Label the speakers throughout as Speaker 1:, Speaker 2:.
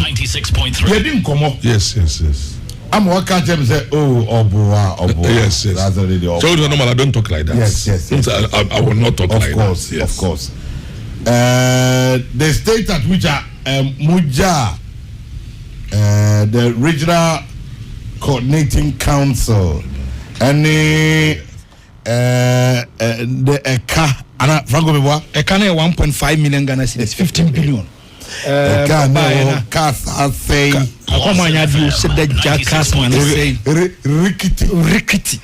Speaker 1: 96.3.
Speaker 2: You didn't come up.
Speaker 3: Yes.
Speaker 2: I'm working them say, Oboa.
Speaker 3: Yes.
Speaker 2: That's already Oboa.
Speaker 3: So normal, I don't talk like that.
Speaker 2: Yes.
Speaker 3: I will not talk like that. Yes.
Speaker 2: Of course. The state at which Muja, the regional coordinating council, and the Eka, Franco Mewa,
Speaker 4: Eka 1.5 million Ghana cedis, 15 billion.
Speaker 2: Eka no Kasa say,
Speaker 4: Akomanya di said that jackass man say Rikiti.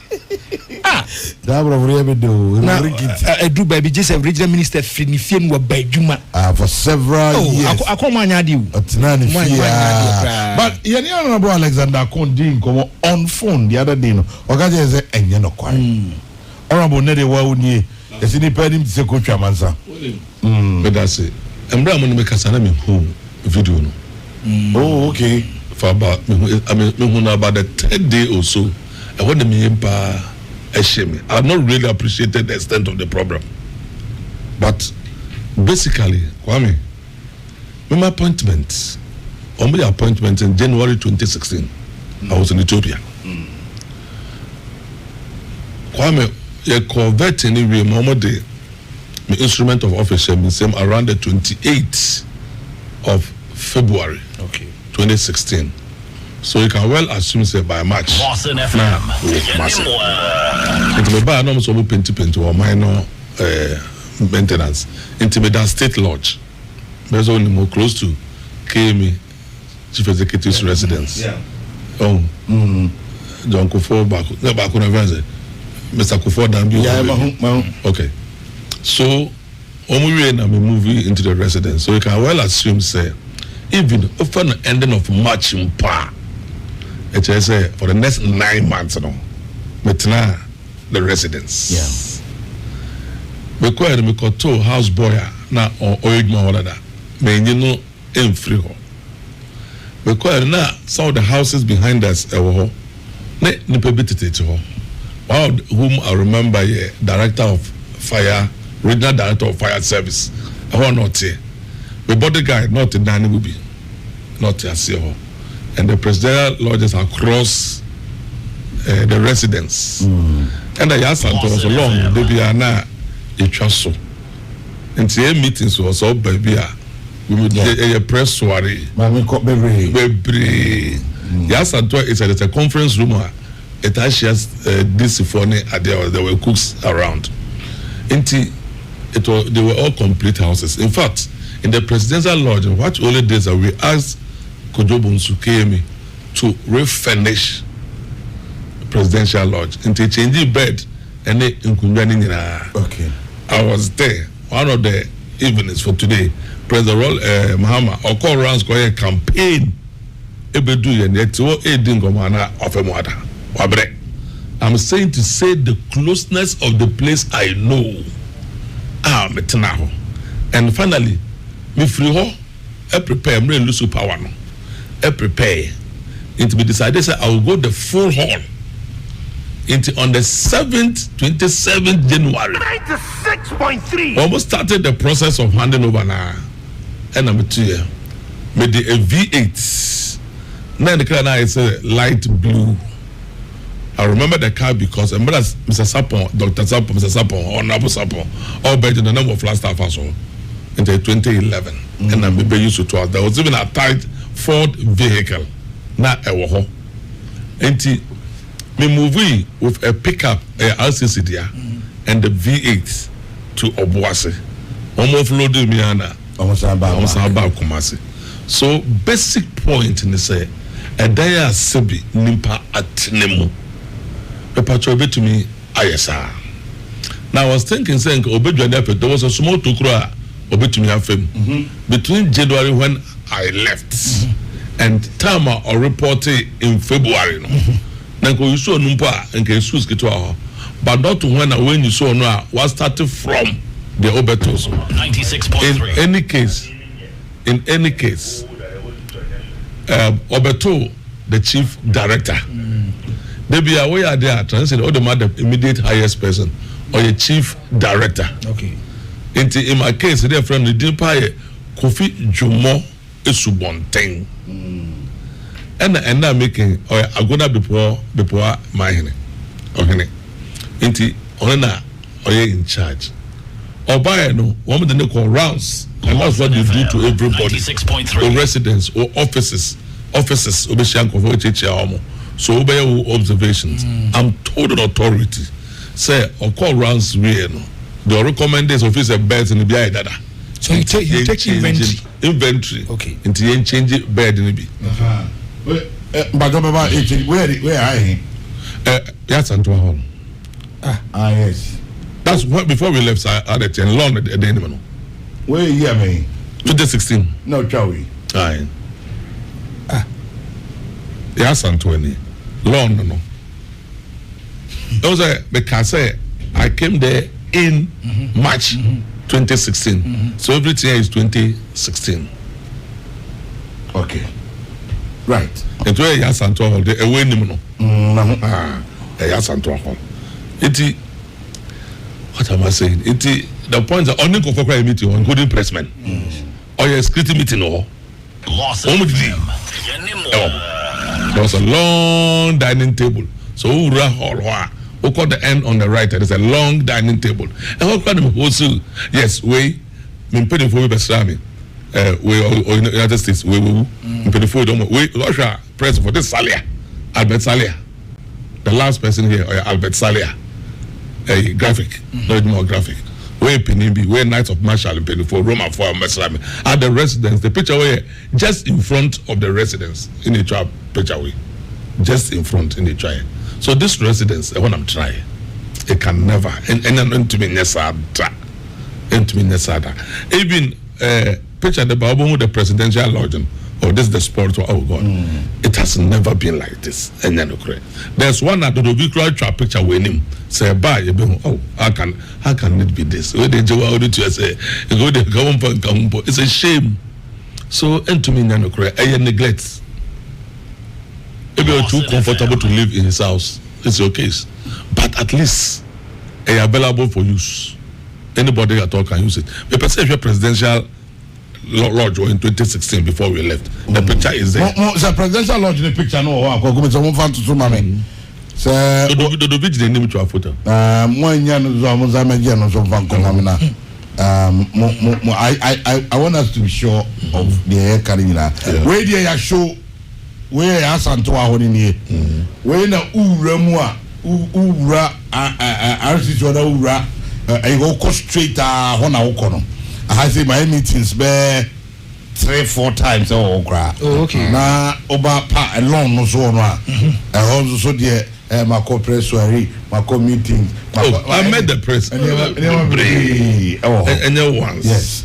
Speaker 2: That would really do.
Speaker 4: I do baby just a regional minister Finifien were by Juma
Speaker 2: for several years.
Speaker 4: Akomanya di.
Speaker 2: But you know, Alexander Kondi come on phone the other day. Okaje say enye no kware. Honorable Nede wa uni esi ni pedi mtise coach Amansa.
Speaker 3: But that's it. Embra mo me kasa na me hu video no.
Speaker 2: Oh, okay.
Speaker 3: For about me hu na about the third day or so. I want me impa I've not really appreciated the extent of the problem. But basically, Kwame, my appointment, on my appointment in January 2016, I was in Ethiopia. Kwame, a convert anyway, my instrument of office same around the 28th of February 2016. So you can well assume say by March.
Speaker 1: Boston FM.
Speaker 3: It may buy no so paint or minor maintenance. Intimidate State Lodge. There's only more close to KME Chief Executive's residence.
Speaker 2: Yeah.
Speaker 3: Oh. John Kufuor back. No back on Mr. Kufuor Dambi.
Speaker 2: Yeah,
Speaker 3: okay. So we na me movie into the residence. So you can well assume say even often the ending of March in Pa. It is for the next 9 months no. Metna the residence.
Speaker 2: Yeah.
Speaker 3: Because me koto house boy na oyedma order. Me no free ho. Because na some of the houses behind us ewo ho. Ne nipa bitete ho. One of whom I remember here, director of fire, regional director of fire service. Not here. The bodyguard not in Nani will be. Not here. And the presidential lodges across the residence. And the Ashanti was long. They be now a so. And the meetings was all baby. We would a press soiree. Ashanti is a conference room. It has this phone. There were cooks around. They were all complete houses. In fact, in the presidential lodge, what only days that we asked Kojobunsu KME to refurnish presidential lodge into changing bed and
Speaker 2: okay.
Speaker 3: I was there one of the evenings for today. President Mahama or call rounds for a campaign. I'm saying to say the closeness of the place I know. And finally, me free ho, I prepare, I'm ready to lose power no. I prepare. It be decided say I will go the full hall. Into on the 7th, 27th January.
Speaker 1: 96.3.
Speaker 3: Almost started the process of handing over now. And number 2 year. Made the V8. Now the car now is a light blue. I remember the car because Mr. Sapon, Dr. Sapon, Mr. Sapon, Honorable Sapon, all based on the number of last staff also in 2011. And I'm used to it. There was even a tight Ford vehicle. Now I was home. And me movie with a pickup, a RCC there, and the V8 to Obuasi. Almost loaded me almost about Kumasi. So basic point in the say, a dia sebi nimpa atinemu. The patrol to me, ISR. Now I was thinking, saying, there was a small tukura to me between January when I left and time I reported in February. Now you saw numpa and Jesus get but not when you saw no what started from the Obetos.
Speaker 1: 96.3.
Speaker 3: In any case, Obeto, the chief director. They be aware there, translate all the matter immediate highest person or a chief director.
Speaker 4: Okay.
Speaker 3: In my case, their friend the Kofi Jumo esubonten and now making or agona before my hene ohene nti ona or in charge or by no one the call rounds and that's what you do to everybody or residents or offices obeshanko for chichiamo so obey observations I'm total authority say or call rounds we no the recommendation officer beds in the dada.
Speaker 4: So you take
Speaker 3: inventory.
Speaker 4: Okay.
Speaker 3: Until you change it bed in the
Speaker 2: But where are you?
Speaker 3: Yes, and to home.
Speaker 2: Yes.
Speaker 3: That's what before we left at the 10 long at the animal.
Speaker 2: Where you are me?
Speaker 3: 2016.
Speaker 2: No, Chowie.
Speaker 3: Aye. Yes, and 20. Long no. Those are because I came there in March 2016. So everything is 2016.
Speaker 2: Okay. Right.
Speaker 3: And where you are Santo Hall, the away no. Yes, Santo Hall. What am I saying? The point that only for a meeting, including pressmen, or a security meeting, or there was a long dining table. So we call the end on the right. There is a long dining table. And what kind of also yes, we paying for Besrami. We or in the United States, we paying for Russia press for this Salia, Albert Salia, the last person here, or Albert Salia, a graphic, not more graphic. We Penimbi, we Knights of Marshall and Penny for Roma for Besrami at the residence. The picture where just in front of the residence in the trap picture way, just in front in the trial. So this residence, when I'm trying, it can never and to me nesada. Even picture the Bible with the presidential lodge, or this is the sport. Oh God, it has never been like this. And then there's one at the Victoria trap picture with him. Say bye, oh, how can it be this? It's a shame. So and to me neglect. If you're too comfortable to live in his house, it's your case. But at least available for use. Anybody at all can use it. The perception presidential lodge in 2016 before we left. The picture is there.
Speaker 2: The presidential lodge in the picture no.
Speaker 3: The video name to a photo. I
Speaker 2: want us to be sure of the air carrying. Where do you show? Where Ashanti Regional here? Where na ura RCC ura I go straight hona okono. I say my meetings be 3-4 times
Speaker 4: okay.
Speaker 2: Na oba pa alone no so no a. Also there my corporate soiree, my meeting.
Speaker 3: I met the press.
Speaker 2: And
Speaker 3: once.
Speaker 2: Yes.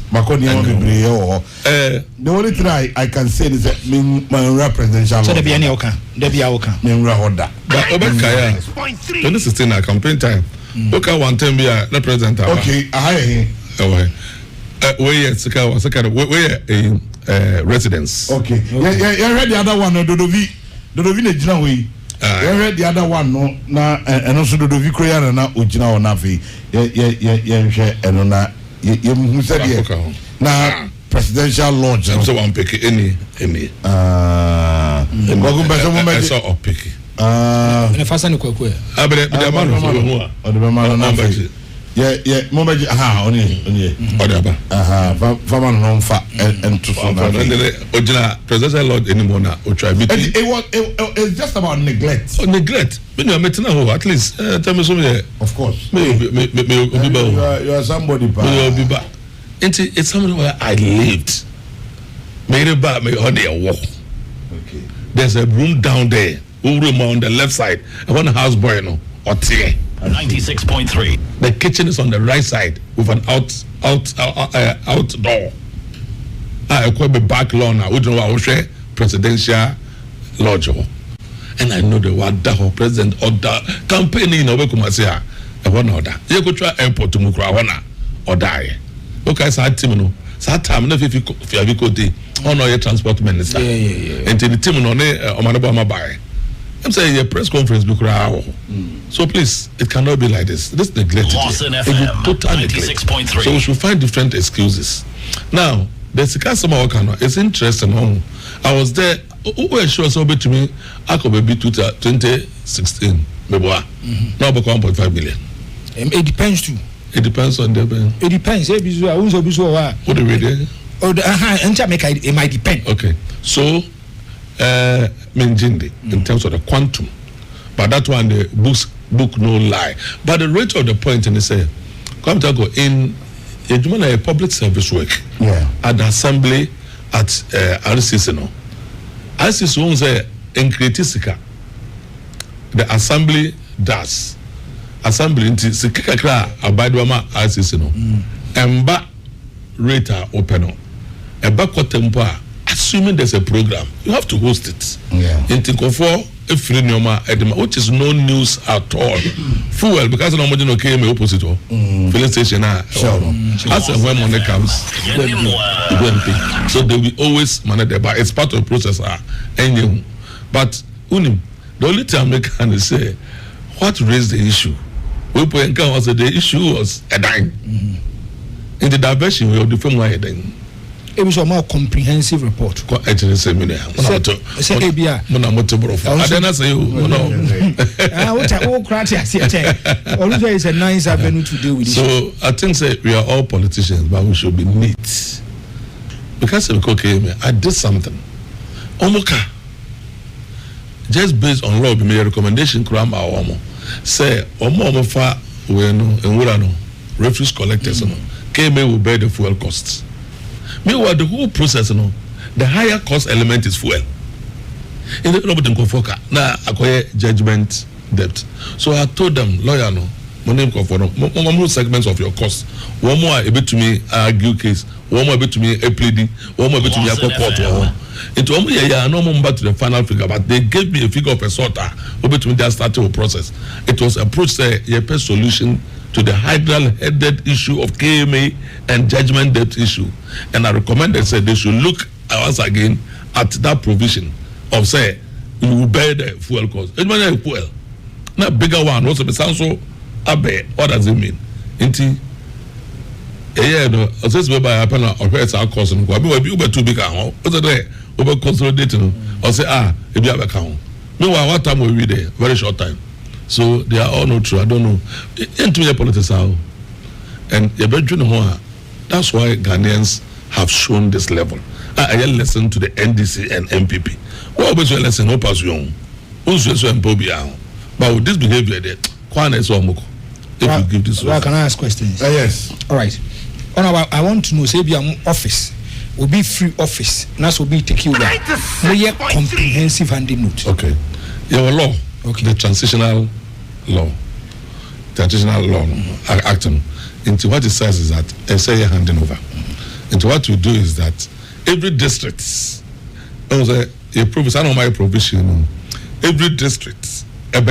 Speaker 2: The only thing I can say is that my representation.
Speaker 4: So there be any oka. There be oka.
Speaker 2: Hoda.
Speaker 3: But Obekaya, 2016 campaign time. Oka one time be a representative.
Speaker 2: Okay, I
Speaker 3: where residence.
Speaker 2: Okay. Yeah, read the other one. Dodovi ne jina we. I read the other one no na and also Dodovi Korea na ojina ona fe. Yeah, na who said now presidential lodge.
Speaker 3: I'm so one pick any. I saw a pick.
Speaker 4: And if I send a quick way.
Speaker 3: I bet the man yeah,
Speaker 2: Momaji, only. Faman non fat and to
Speaker 3: original presidential lodge anymore now.
Speaker 2: It's just about neglect.
Speaker 3: Neglect. When you're meeting at least tell me something.
Speaker 2: Of course.
Speaker 3: You
Speaker 2: are somebody.
Speaker 3: It's somewhere where I lived. Made about me on their walk.
Speaker 2: Okay.
Speaker 3: There's a room down there. Room on the left side. I want a house boy no or tea.
Speaker 1: 96.3.
Speaker 3: The kitchen is on the right side with an outdoor. I call the back lawn now. We don't know what presidential lodge. And I know the word that president or the campaigning over Kumasia. I want order. You go try airport to Mukra or die. Okay, so I team that time if you have your transport minister.
Speaker 4: Yeah.
Speaker 3: And the team on Omanabama buy. I'm saying a press conference because so please, it cannot be like this. This neglect.
Speaker 1: Total neglect.
Speaker 3: So we should find different excuses. Now, the Sikasama Wakano is interesting. I was there. Who sure so to me? I could be 2016. Now about 1.5 million.
Speaker 4: It depends too.
Speaker 3: It depends on the.
Speaker 4: It depends. What
Speaker 3: do we do?
Speaker 4: It might depend.
Speaker 3: Okay, so Menjindi in terms of the quantum, but that one the book no lie. But the rate of the point, and they say, come to go in a public service work at the assembly at RCC no. RCC won't say in Kritisika. The assembly does. Assembly into Sikakra Abadwama RCC no. Emba rate open. Emba tempo. Assuming there's a program, you have to host it. In Tinkofo, which is no news at all. Fuel, because nobody came opposite. Filling station, as and when money comes, so they will always manage it. But it's part of the process. But the only time I can say, what raised the issue? The issue was a dime. In the diversion, we have the film like a
Speaker 4: it was a more comprehensive report.
Speaker 3: I didn't say many.
Speaker 4: Say ABR.
Speaker 3: I didn't say you.
Speaker 4: Always is a nice avenue to deal with.
Speaker 3: So I think say we are all politicians, but we should be neat. Because I did something. Omoka. Just based on law, my recommendation, say Omofa when refuse collectors KMA will bear the fuel costs. Meanwhile, the whole process, the higher cost element is fuel. In the now acquire judgment debt. So I told them, lawyer, one segments of your cost. One more a bit to me argue case. One more a bit to me a pleading. One more a bit to me a court. Into no more back to the final figure, but they gave me a figure of a sort over to me that started a process. It was approached a best solution to the hydral-headed issue of KMA and judgment debt issue. And I recommended, said they should look once again at that provision of, say, you will bear the fuel cost. It's not a fuel. Not bigger one. Also, the sound so abe. What does it mean? Inti. No. Assess by happen or where's our cost and go. Be over too big. What's it over consolidating? Or say, if you have a count. Meanwhile, what time will we there? Very short time. So they are all not true. I don't know. Into your politics now. And that's why Ghanaians have shown this level. I listen to the NDC and MPP. What was your lesson? But with this behavior, if you give this
Speaker 4: well, can I ask questions?
Speaker 2: Yes.
Speaker 4: All right. I want to know, say, be an office will be free office. That's will be taking over. We comprehensive handing note.
Speaker 3: Okay. Your law. Okay. The transitional law. Acting. Into what it says is that say you're handing over. Into what we do is that every district, I don't know my provision. Every district, or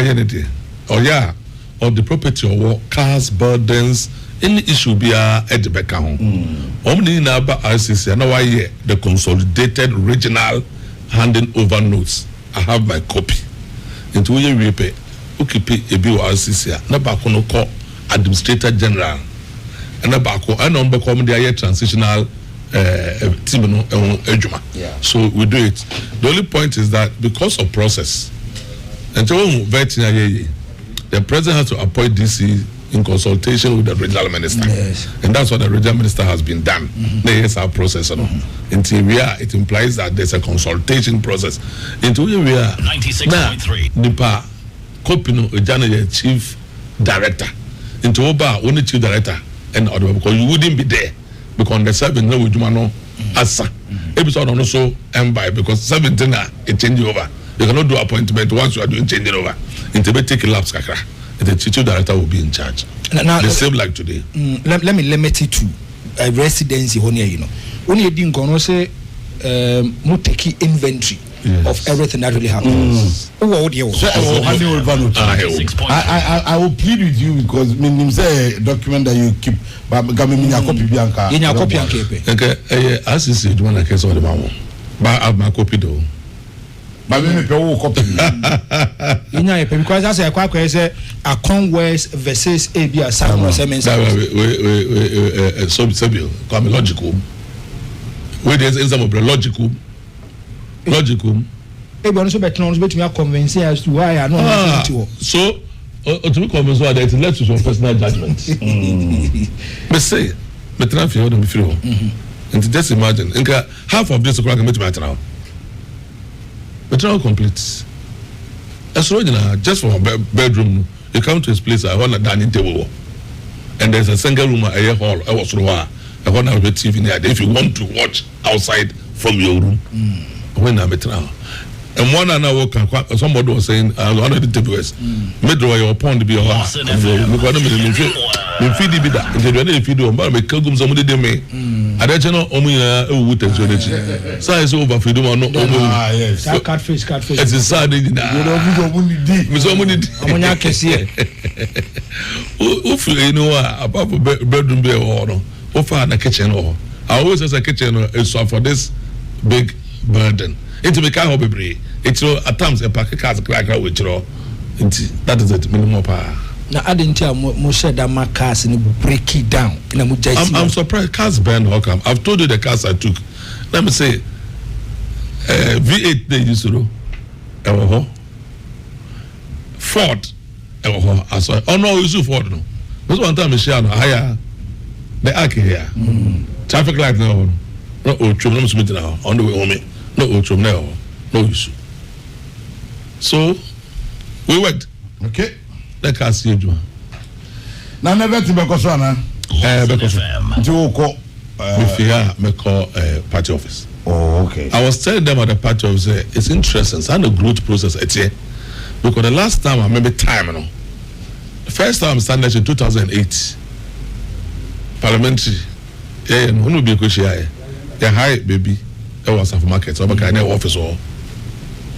Speaker 3: the property or cars, burdens, any issue be at the back home. Only in our RCC, I know why the consolidated regional handing over notes. I have my copy. Into we repay, pay a bill RCC, na back on call Administrator General, and na back on number the transitional team ejuma. So we do it. The only point is that because of process, and the president has to appoint DC in consultation with the regional minister.
Speaker 2: Yes.
Speaker 3: And that's what the regional minister has been done. There's our process. Until we are, it implies that there's a consultation process. Until we are
Speaker 1: 96.3.
Speaker 3: Nipa Kopino, chief director. Into Oba, only chief director, and other because you wouldn't be there because the 7 no would asa. Episode also by because 17 it change over. You cannot do appointment once you are doing changing over. Until we take a lapse kakra. The chief director will be in charge. Now, the same like today.
Speaker 4: Let me limit it to residency. When you didn't go, say, take inventory of everything that really happens.
Speaker 2: I will plead with you because say a document that you keep, but copy Bianca.
Speaker 4: In your copy and keep.
Speaker 3: Okay, as you see, you want to get all the mamo. But I have my copy though.
Speaker 2: But me copy.
Speaker 4: Because that's a quite say a Congress versus ABR Simon Osei Mensah.
Speaker 3: So logical. Where there's in some of the logical.
Speaker 4: Maybe also better known to me convince as to why I know.
Speaker 3: So, to be convinced that it led to some personal judgment. But say, but transfer you don't feel. And just imagine, half of this can make matter now. But now complete. As original, just from a bedroom, you come to his place. I want a dining table, and there's a single room, a hall. I was I want to have TV there. If you want to watch outside from your room, when I'm now. And one hour, somebody was saying, one of the interviewers, middle your pond to be a horse. And feed it that. If you do, but make Kagum somebody they may. I don't know, wood and so it's over for you.
Speaker 4: Yes, catfish.
Speaker 3: It's a sad thing. You know, apart from bedroom be or offer the kitchen or I always as a kitchen is for this big burden. Into the car hobby, it's at times a packet cars crack out with you. That is it, minimum power.
Speaker 4: Now, I didn't tell Moshe that my cars and break it down.
Speaker 3: I'm surprised cars burn Hockham. I've told you the cars I took. Let me say, V8 they used to do. Ford, I saw. Oh no, you Ford no. This one time is higher. The arc here. Traffic light now. No, now on the way home. No, no issue. So we worked.
Speaker 2: Okay.
Speaker 3: Let us see you.
Speaker 2: Now never to Bekosana.
Speaker 3: Me call party office.
Speaker 2: Oh, okay.
Speaker 3: I was telling them at the party office, it's interesting. It's a growth process. Because the last time I remember time, the first time I started in 2008, parliamentary. Yeah, who will be a question? Yeah, hi, baby. I was at market. So I never office or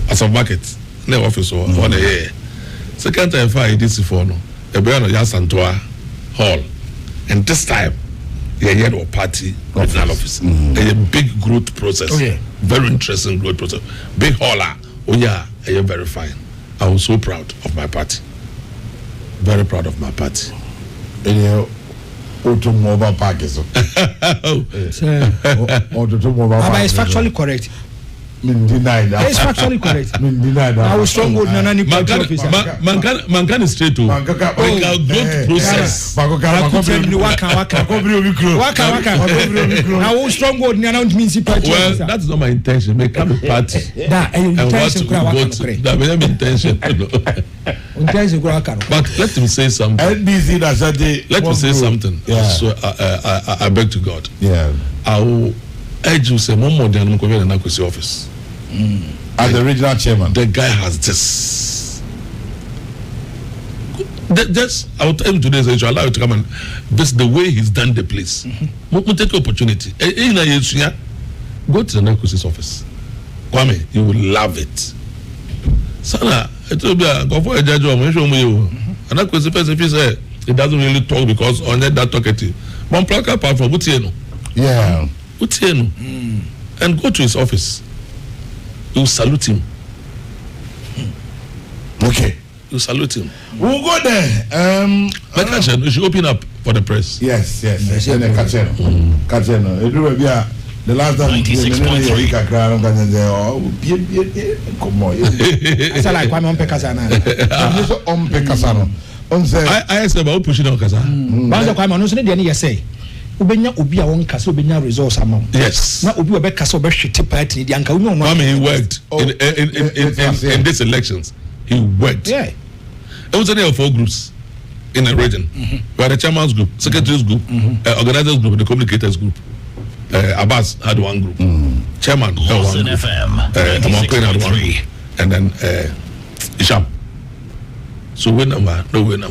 Speaker 3: as of market, never office or on the year. Second time I did this for no, a brand of Yasantoa Hall, and this time, yeah, or party regional office. A big growth process. Very interesting growth process. Big holler. Oh yeah, very fine. I was so proud of my party. Very proud of my party.
Speaker 2: Automobile park is
Speaker 4: it's factually correct.
Speaker 2: Denied that.
Speaker 4: It's factually correct.
Speaker 2: Denied that.
Speaker 4: I was strong with Nanani party officer.
Speaker 3: Man is straight to growth process.
Speaker 4: I was strong with Nanani municipality.
Speaker 3: Well, that's not my intention. Make a party.
Speaker 4: That intention.
Speaker 3: But let me say something.
Speaker 2: NBC
Speaker 3: let me say something.
Speaker 2: Yeah.
Speaker 3: So I beg to God.
Speaker 2: Yeah.
Speaker 3: I will urge you say more than I'm going to office.
Speaker 2: As the regional chairman.
Speaker 3: The guy has this. Just I will tell him today, so I allow you to come and this the way he's done the place. We'll take the opportunity. Go to the Nakusi's office. Kwame, you will love it. Sana, it will be a go for a judge or mention you. And that question if he say it doesn't really talk because on that talkative. One plaka apart from Utieno.
Speaker 2: Yeah.
Speaker 3: Utieno. And go to his office. You salute him.
Speaker 2: Okay.
Speaker 3: You salute him.
Speaker 2: We'll go there.
Speaker 3: We should open up for the press.
Speaker 2: Yes. Kacheno. The last time
Speaker 1: 96.3.
Speaker 4: I said like Kwame Ompekasana.
Speaker 3: I said about pushing on Kasa.
Speaker 4: Banza Kwame no so dey na say. Ubenya obi a won kasa ubenya results amount.
Speaker 3: Yes.
Speaker 4: Na obi obe kasa obe hwete party di anka unyo no.
Speaker 3: Kwame, he worked in these elections. He worked.
Speaker 4: Yeah.
Speaker 3: It was only 4 groups in a region. We had the chairman's group, secretary's group, organizers group, the communicators group. Abbas had one group. Chairman had one group.
Speaker 1: FM,
Speaker 3: had one group. And then Isham. So no win.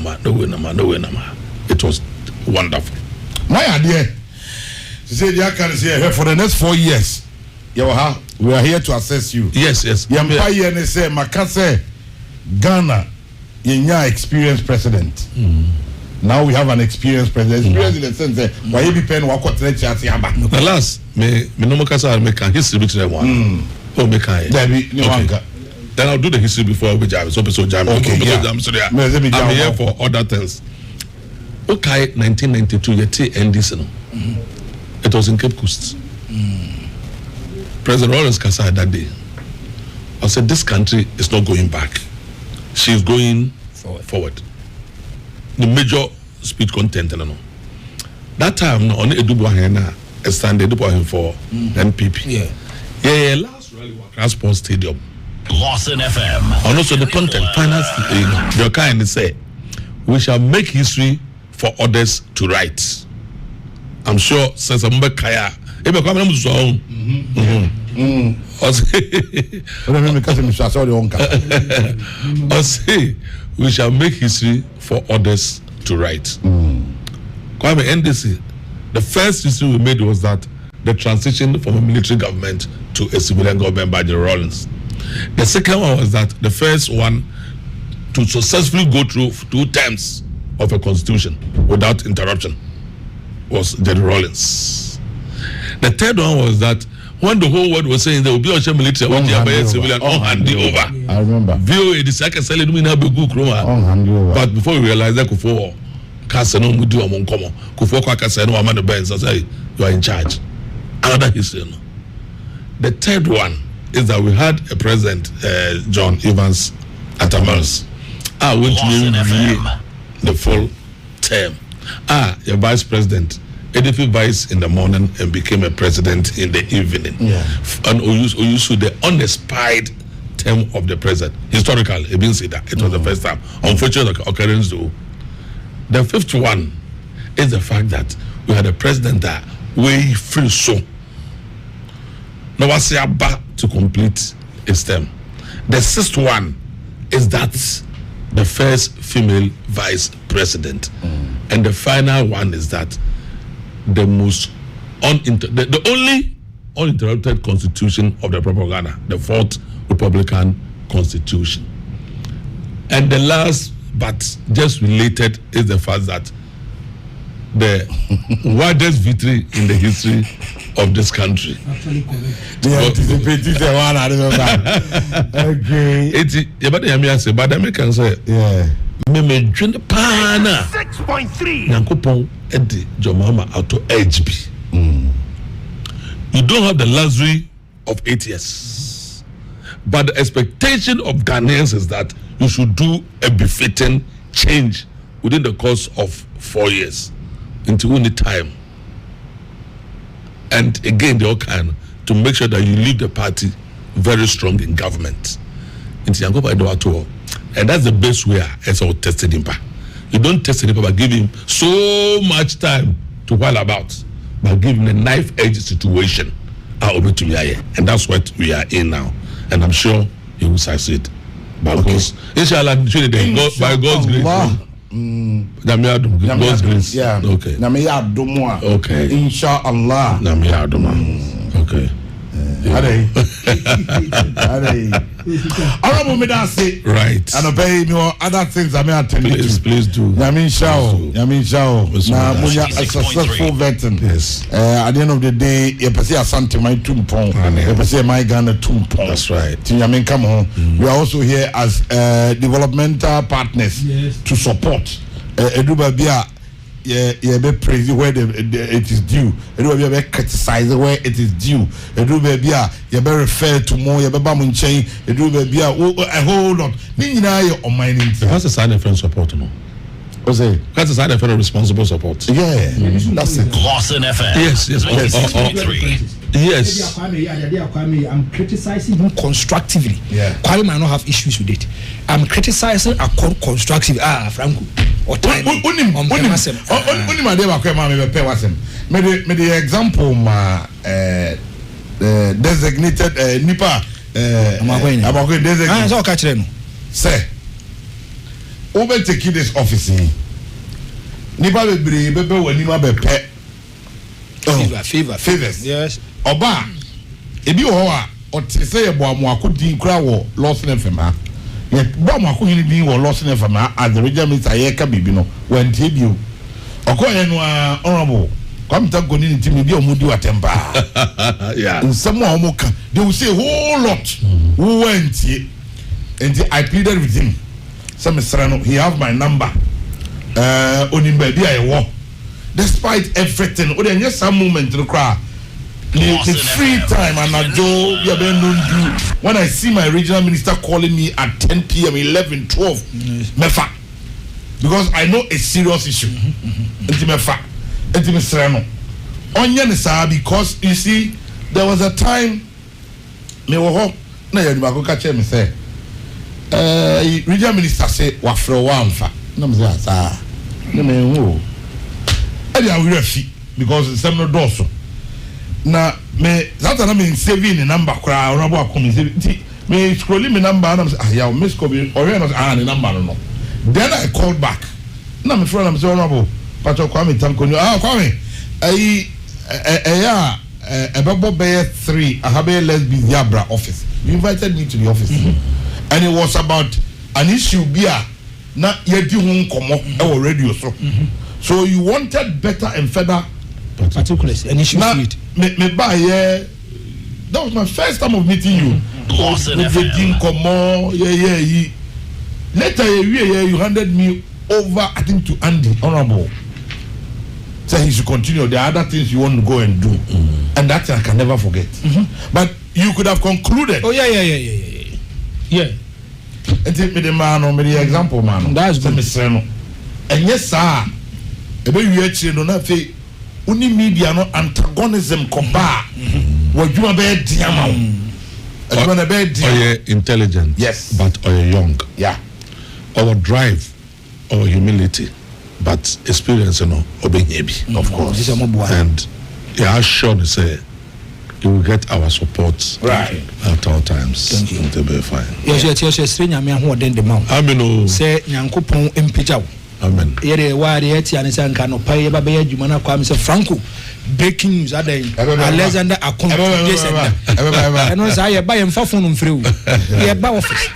Speaker 3: It was wonderful.
Speaker 2: My idea. She said, "Yeah, can say for the next 4 years, we are here to assess you."
Speaker 3: Yes.
Speaker 2: Yampai and say, Makase, Ghana, yenya experienced president. Now we have an experienced president. Experience in the sense that why you be paying
Speaker 3: the last me no makasa me can history between one. Oh, me can. Then I'll do the history before we jam. So jam.
Speaker 2: Okay,
Speaker 3: I'm here for other things. Okay, 1992, you take NDC. It was in Cape Coast. President Rawlings Kasa that day, I said, this country is not going back. She is going forward. The major speech content, that time, on Edubuahena, a stand for NPP. Yeah, last rally was Sports Stadium.
Speaker 5: Lawson FM.
Speaker 3: And also the content, finance, your kind say, we shall make history for others to write. I'm sure since I'm back here, we shall make history for others to write. Kwame NDC, the first history we made was that the transition from a military government to a civilian government by the Rawlings. The second one was that the first one to successfully go through 2 terms of a constitution without interruption was Jerry Rawlings. The third one was that when the whole world was saying there will be a military, one year civilian, on hand over.
Speaker 2: I remember.
Speaker 3: VOA the second selling me have a good chroma. But before we realized that Kufo Casano would do among common, Kufo Casano among the bands, I say you are in charge. Another history. The third one is that we had a president, John Evans Atamars. I went to the full term. Your vice president, Edifi vice in the morning and became a president in the evening. And Oyusu, the unespied term of the president. Historical, it didn't say that. It was the first time. Unfortunate occurrence though. The fifth one is the fact that we had a president that way free so. Now was about to complete his term. The sixth one is that the first female vice president. And the final one is that the most the only uninterrupted constitution of the propaganda, the 4th Republican Constitution. And the last but just related is the fact that the widest victory in the history of this country.
Speaker 2: They anticipated the one I remember. Okay.
Speaker 3: But the Americans say, yeah. Me drink the pana
Speaker 5: 6.3.
Speaker 3: Nyankopon edi Jomama auto HB. You don't have the luxury of 8 years, but the expectation of Ghanaians is that you should do a befitting change within the course of 4 years into only time. And again, they all can to make sure that you leave the party very strong in government. Into Yankopa Edoato. And that's the best way as I tested him. You don't test him by giving him so much time to while about, but give him a knife-edge situation. And that's what we are in now. And I'm sure he will succeed. Because inshallah, by God's grace. God's grace.
Speaker 2: Yeah.
Speaker 3: Okay.
Speaker 2: Okay. Inshallah.
Speaker 3: Okay.
Speaker 2: Honorable Medasi.
Speaker 3: Right.
Speaker 2: And obey me or other things I may attend to.
Speaker 3: Please do.
Speaker 2: Yamin Shao. Now, a successful veteran.
Speaker 3: Yes.
Speaker 2: At the end of the day, you see Ashanti my tumpong. You see my Ghana tumpong.
Speaker 3: That's right.
Speaker 2: Yamin, come on. We are also here as developmental partners to support Eduba Bia. Yeah, be praise where it is due. You be criticize where it is due. You be refer to more. You be bamunchain. You be a whole lot. On my name.
Speaker 3: That's a sign of friend support, no.
Speaker 2: What's it?
Speaker 3: That's a sign of responsible support.
Speaker 2: Yeah, that's it.
Speaker 5: Lawson FM.
Speaker 3: Yes. Yes.
Speaker 4: I'm criticizing him constructively.
Speaker 2: Yeah.
Speaker 4: Kwame might not have issues with it. I'm criticizing constructively. Franco. Or time.
Speaker 2: The example designated Nipa
Speaker 4: designated.
Speaker 2: Say, over taking this office. Nipa be when Nipa be pet. Favors.
Speaker 4: Yes.
Speaker 2: Oba, ebi owa o te say ebo amuako din kura wo Lawson FM ha. Ye bo amuako hin din wo Lawson FM ha as the regional minister ye ka bibi no wan tie bio. Okoye no honorable come to go ni team bi omudi watemba.
Speaker 3: Yeah.
Speaker 2: Nsemo a omo ka they will say a whole lot. Who went tie. And I pleaded with him. Some Serrano, he have my number. Onimba bi I wo. Despite everything, o dey some moment to cry. the free time and I do when I see my regional minister calling me at 10 p.m., 11, 12, mefa. Because I know a serious issue. Mefa. Because you see, there was a time me wo na ya nima ko ka che me say regional minister say wa fro wa mfa na me say asa na me wo e dia we refi because some no do so na me that na me saving the number kra ona bo akomi say me scrolling me number na me say ya miss ko be ore no the number no then I called back na me friend am say honorable pato kwa me tanko kwa me Ebebo Bayer 3, I have a lesbian Yabra office. You invited me to the office, and it was about an issue. Bia, na yedi hon komo e radio so. So you wanted better and further
Speaker 4: particulars, an issue.
Speaker 2: Me buy that was my first time of meeting you. Later you handed me over, I think, to Andy, honorable. So he should continue. There are other things you want to go and do, and that I can never forget. But you could have concluded.
Speaker 4: Oh yeah.
Speaker 2: And take me the man or me the example man.
Speaker 4: That's good.
Speaker 2: And yes, sir. Ebe you actually don't have to. Only media no antagonism koba. What you are bad diamond. You are bad diamond.
Speaker 3: Or you're intelligent.
Speaker 2: Yes.
Speaker 3: But or you're young.
Speaker 2: Yeah.
Speaker 3: Our drive, our humility. But experience, of course. And yeah, sure to say you will get our support
Speaker 2: right
Speaker 3: at all times.
Speaker 4: Thank you.
Speaker 3: To be fine.
Speaker 4: Yes,
Speaker 3: Amen.
Speaker 4: Say Nyankopon empija.
Speaker 3: Amen.
Speaker 4: Yere wari eti anisa nka no paye baba ya juma na kwa Mr. Franco breaking news adan Alexander Akon descenda. Eno say ye ba ye mfa phone mfrewu. Ye ba office.